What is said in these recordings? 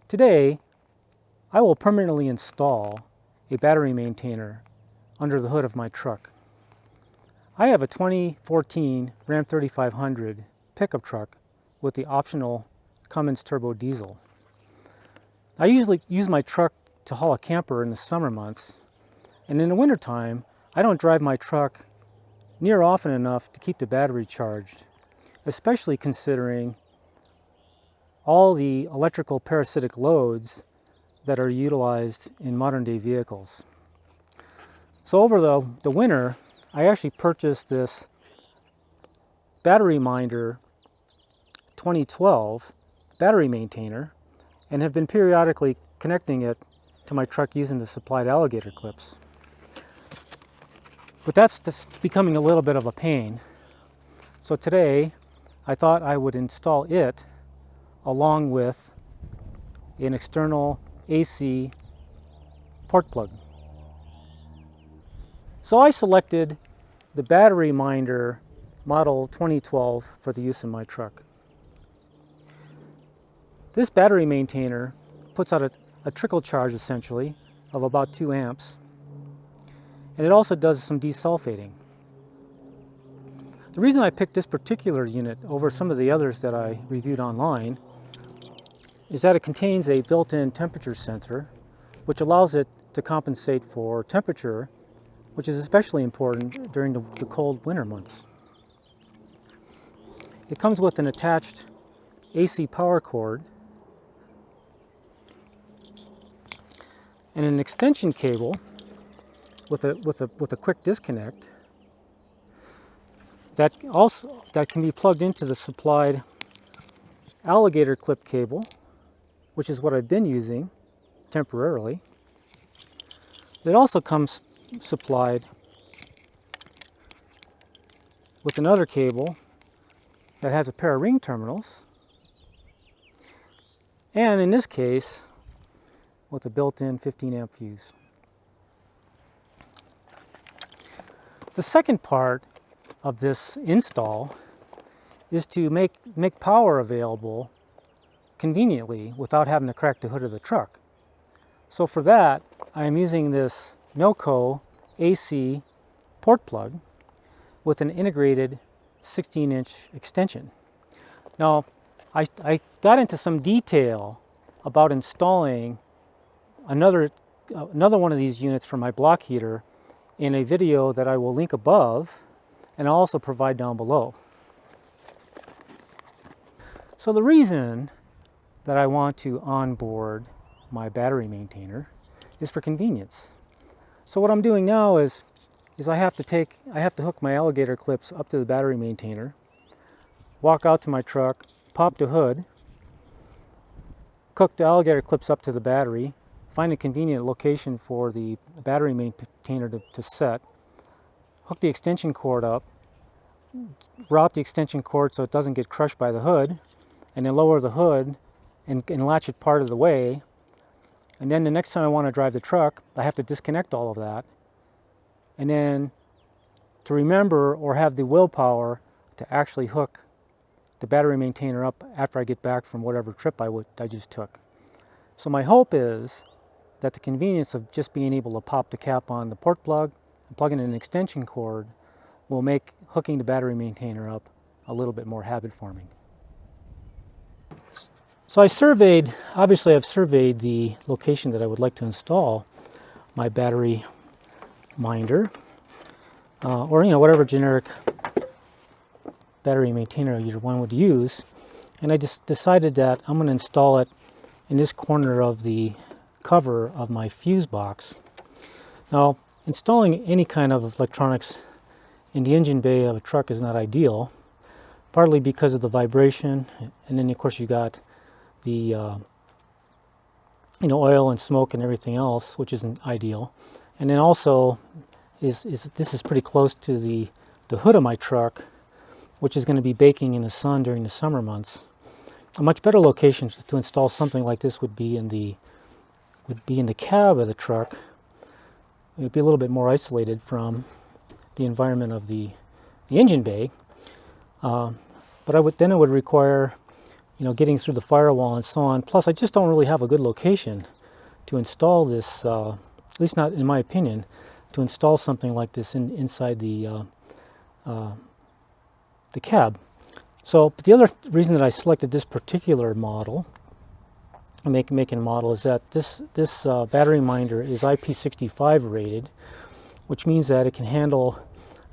Today, I will permanently install a battery maintainer under the hood of my truck. I have a 2014 Ram 3500 pickup truck with the optional Cummins turbo diesel. I usually use my truck to haul a camper in the summer months, and in the wintertime, I don't drive my truck near often enough to keep the battery charged, especially considering all the electrical parasitic loads that are utilized in modern day vehicles. So over the winter, I actually purchased this BatteryMINDer 2012 battery maintainer and have been periodically connecting it to my truck using the supplied alligator clips. But that's just becoming a little bit of a pain. So today, I thought I would install it along with an external AC port plug. So I selected the BatteryMINDer model 2012 for the use in my truck. This battery maintainer puts out a trickle charge essentially of about 2 amps, and it also does some desulfating. The reason I picked this particular unit over some of the others that I reviewed online is that it contains a built-in temperature sensor which allows it to compensate for temperature, which is especially important during the cold winter months. It comes with an attached AC power cord and an extension cable with a quick disconnect that can be plugged into the supplied alligator clip cable, which is what I've been using temporarily. It also comes supplied with another cable that has a pair of ring terminals, and in this case with a built-in 15 amp fuse. The second part of this install is to make power available conveniently without having to crack the hood of the truck. So for that, I am using this NOCO AC port plug with an integrated 16-inch extension. Now, I got into some detail about installing another one of these units for my block heater in a video that I will link above and I'll also provide down below. So the reason that I want to onboard my battery maintainer is for convenience. So what I'm doing now is I have to hook my alligator clips up to the battery maintainer, walk out to my truck, pop the hood, hook the alligator clips up to the battery, find a convenient location for the battery maintainer to set, hook the extension cord up, route the extension cord so it doesn't get crushed by the hood, and then lower the hood and latch it part of the way. And then the next time I want to drive the truck, I have to disconnect all of that. And then to remember or have the willpower to actually hook the battery maintainer up after I get back from whatever trip I just took. So my hope is that the convenience of just being able to pop the cap on the port plug and plug in an extension cord will make hooking the battery maintainer up a little bit more habit forming. So I've surveyed the location that I would like to install my BatteryMINDer, or whatever generic battery maintainer one would use, and I just decided that I'm going to install it in this corner of the cover of my fuse box. Now, installing any kind of electronics in the engine bay of a truck is not ideal, partly because of the vibration, and then of course you got the oil and smoke and everything else, which isn't ideal. And then also this is pretty close to the hood of my truck, which is going to be baking in the sun during the summer months. A much better location to install something like this would be in the cab of the truck. It would be a little bit more isolated from the environment of the engine bay. But it would require getting through the firewall and so on. Plus, I just don't really have a good location to install this, at least not in my opinion, to install something like this inside the cab. So, but the other reason that I selected this particular model, make and model, is that this BatteryMINDer is IP65 rated, which means that it can handle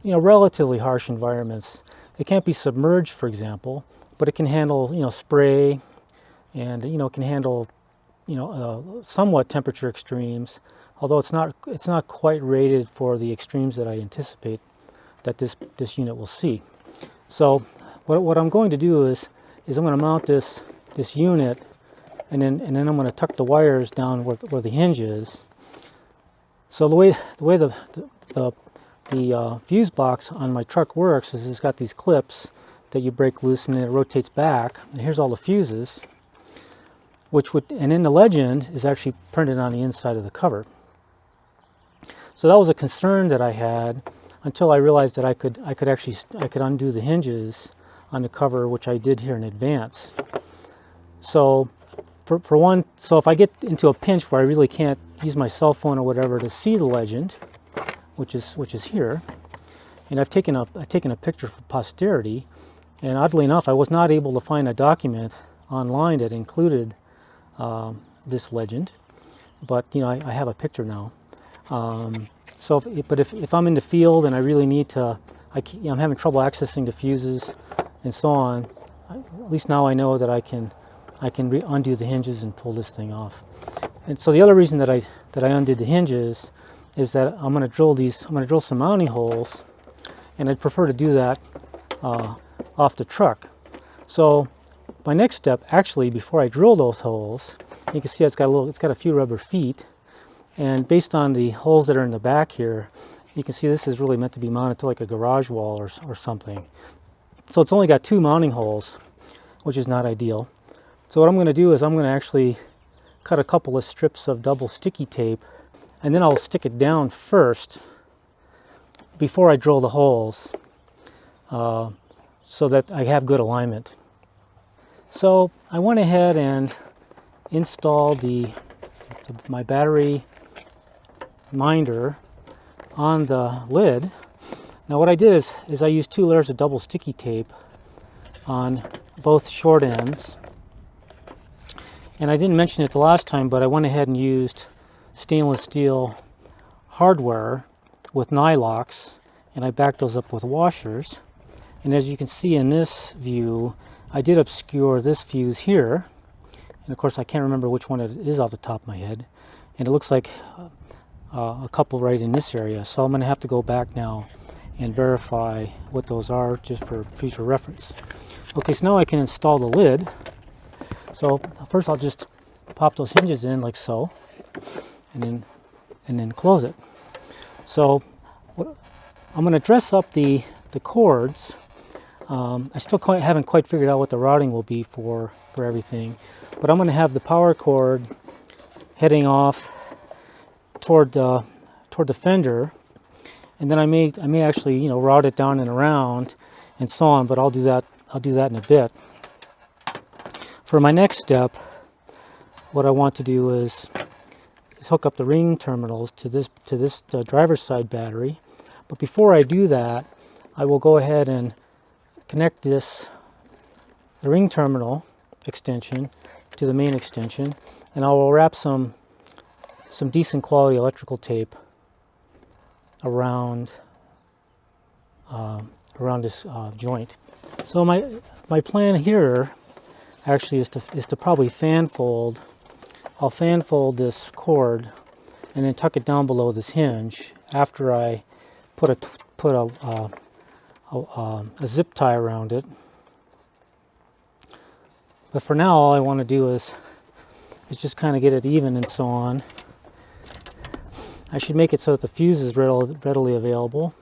relatively harsh environments. It can't be submerged, for example, but it can handle spray, and it can handle somewhat temperature extremes, although it's not quite rated for the extremes that I anticipate that this unit will see. So what I'm going to do is I'm going to mount this unit, and then I'm going to tuck the wires down where the hinge is. So the way the fuse box on my truck works is it's got these clips that you break loose, and then it rotates back. And here's all the fuses, and then the legend is actually printed on the inside of the cover. So that was a concern that I had until I realized that I could undo the hinges on the cover, which I did here in advance. So for one, so if I get into a pinch where I really can't use my cell phone or whatever to see the legend, which is here, and I've taken a picture for posterity, and oddly enough, I was not able to find a document online that included this legend, but I have a picture now. So if I'm in the field and I really need to, I'm having trouble accessing the fuses and so on, at least now I know that I can undo the hinges and pull this thing off. And so the other reason that I undid the hinges is that I'm going to drill some mounting holes, and I'd prefer to do that off the truck. So my next step, actually, before I drill those holes, you can see it's got a few rubber feet, and based on the holes that are in the back here, you can see this is really meant to be mounted to like a garage wall or something. So it's only got 2 mounting holes, which is not ideal. So what I'm going to do is I'm going to actually cut a couple of strips of double sticky tape, and then I'll stick it down first before I drill the holes, so that I have good alignment. So I went ahead and installed my BatteryMINDer on the lid. Now what I did is I used 2 layers of double sticky tape on both short ends. And I didn't mention it the last time, but I went ahead and used stainless steel hardware with nylocks, and I backed those up with washers. And as you can see in this view, I did obscure this fuse here, and of course I can't remember which one it is off the top of my head, and it looks like a couple right in this area, so I'm going to have to go back now and verify what those are just for future reference. Okay, so now I can install the lid. So first I'll just pop those hinges in like so, and then close it. So I'm going to dress up the cords. I still haven't quite figured out what the routing will be for everything, but I'm going to have the power cord heading off toward the fender, and then I may actually route it down and around and so on, but I'll do that in a bit. For my next step, what I want to do is hook up the ring terminals to this driver's side battery. But before I do that, I will go ahead and connect the ring terminal extension to the main extension, and I will wrap some decent quality electrical tape around this joint. So my plan here actually is to probably fan fold. I'll fan fold this cord and then tuck it down below this hinge after I put a zip tie around it. But for now, all I want to do is just kind of get it even and so on. I should make it so that the fuse is readily available.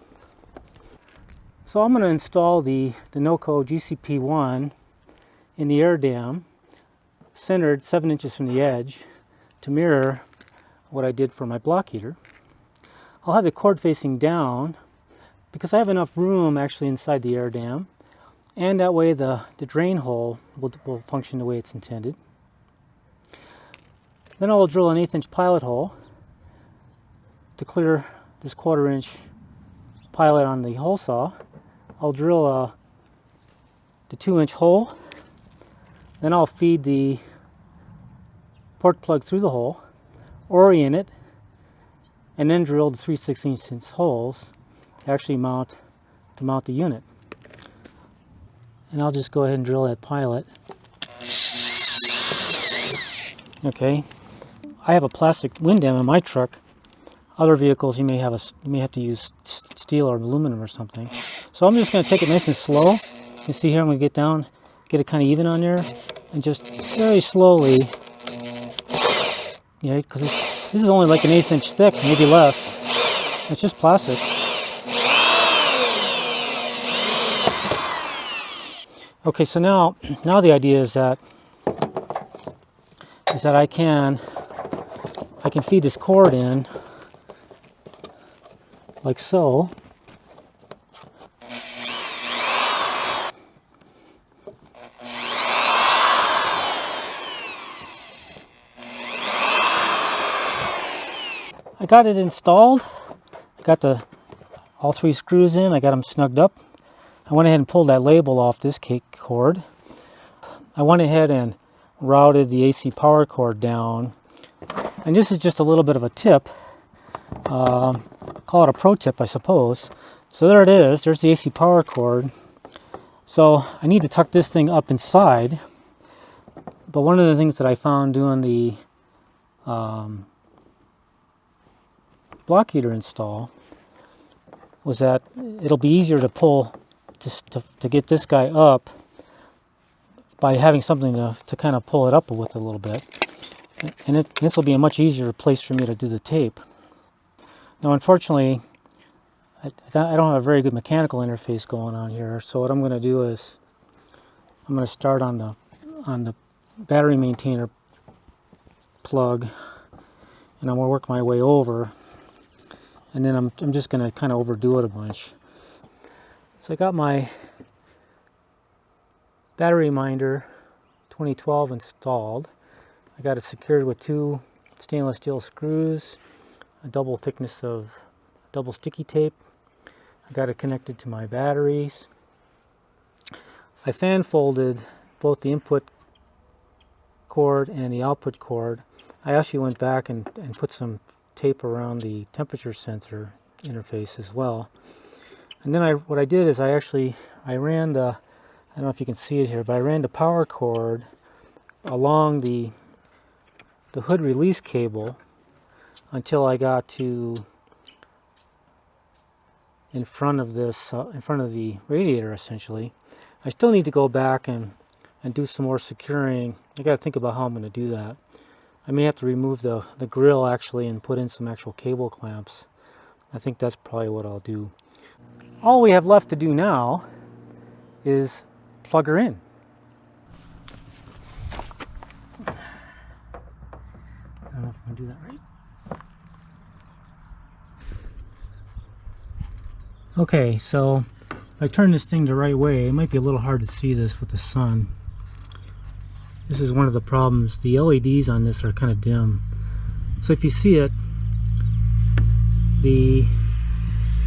So I'm going to install the NOCO GCP1 in the air dam, centered 7 inches from the edge, to mirror what I did for my block heater. I'll have the cord facing down because I have enough room actually inside the air dam, and that way the drain hole will function the way it's intended. Then I'll drill an 1/8 inch pilot hole to clear this 1/4 inch pilot on the hole saw. I'll drill the 2 inch hole, then I'll feed the port plug through the hole, orient it, and then drill the 3/16 inch holes to actually mount the unit. And I'll just go ahead and drill that pilot. Okay, I have a plastic wind dam in my truck. Other vehicles you may have to use steel or aluminum or something. So I'm just going to take it nice and slow. You can see here I'm going to get down, get it kind of even on there, and just very slowly. Yeah, because this is only like an 1/8 inch thick, maybe less. It's just plastic. Okay, so now the idea is that I can feed this cord in like so. I got it installed. I got all 3 screws in. I got them snugged up. I went ahead and pulled that label off this cord. I went ahead and routed the AC power cord down. And this is just a little bit of a tip. Call it a pro tip, I suppose. So there it is. There's the AC power cord. So I need to tuck this thing up inside. But one of the things that I found doing the block heater install was that it'll be easier to pull to get this guy up by having something to kind of pull it up with a little bit. And this will be a much easier place for me to do the tape. Now, unfortunately, I don't have a very good mechanical interface going on here. So what I'm going to do is I'm going to start on the battery maintainer plug, and I'm going to work my way over. And then I'm just going to kind of overdo it a bunch. So I got my BatteryMINDer 2012 installed. I got it secured with 2 stainless steel screws, a double thickness of double sticky tape. I got it connected to my batteries. I fan folded both the input cord and the output cord. I actually went back and put some tape around the temperature sensor interface as well. And then what I did is I ran I don't know if you can see it here, but I ran the power cord along the hood release cable until I got to in front of the radiator essentially. I still need to go back and do some more securing. I got to think about how I'm going to do that. I may have to remove the grill actually and put in some actual cable clamps. I think that's probably what I'll do. All we have left to do now is plug her in. I don't know if I'm going to do that right. Okay, so if I turn this thing the right way, it might be a little hard to see this with the sun. This is one of the problems. The LEDs on this are kind of dim. So if you see it, the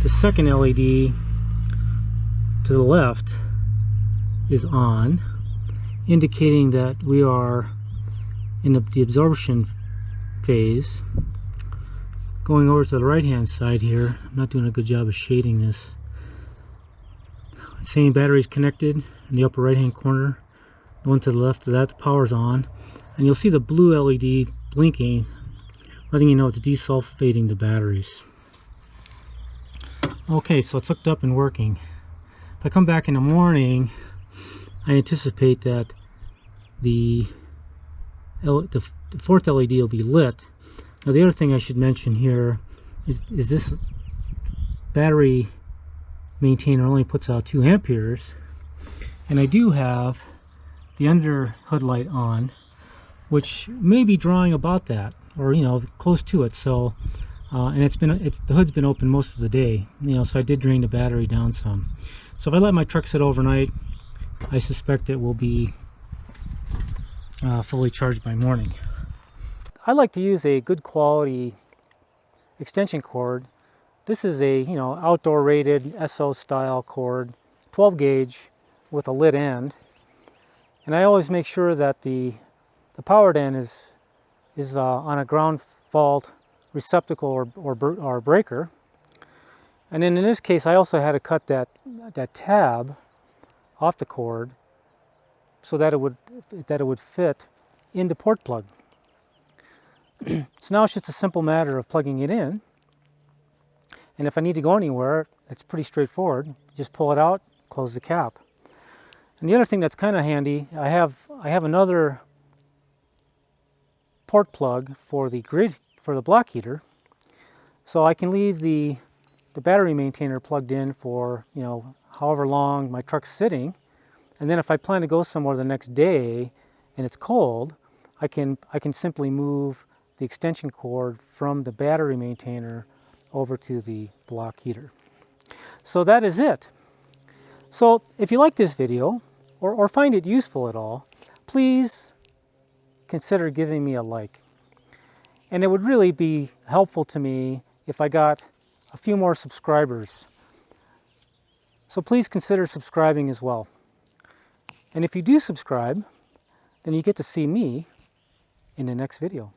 second LED to the left is on, indicating that we are in the absorption phase. Going over to the right hand side here, I'm not doing a good job of shading this. It's saying battery's connected in the upper right hand corner. The one to the left of that, the power's on. And you'll see the blue LED blinking, letting you know it's desulfating the batteries. Okay, so it's hooked up and working. If I come back in the morning, I anticipate that the fourth LED will be lit. Now the other thing I should mention here is this battery maintainer only puts out 2 amperes, and I do have the under hood light on, which may be drawing about that, or close to it. So and the hood's been open most of the day, so I did drain the battery down some. So if I let my truck sit overnight, I suspect it will be fully charged by morning. I like to use a good quality extension cord. This is a outdoor rated SO style cord, 12 gauge with a lit end, and I always make sure that the powered end is on a ground fault receptacle or breaker. And then in this case, I also had to cut that tab off the cord so that it would fit in the port plug. So now it's just a simple matter of plugging it in, and if I need to go anywhere, it's pretty straightforward. Just pull it out, close the cap. And the other thing that's kind of handy, I have another port plug for the block heater, so I can leave the battery maintainer plugged in for however long my truck's sitting, and then if I plan to go somewhere the next day and it's cold, I can simply move the extension cord from the battery maintainer over to the block heater. So that is it. So if you like this video or find it useful at all, please consider giving me a like. And it would really be helpful to me if I got a few more subscribers. So please consider subscribing as well. And if you do subscribe, then you get to see me in the next video.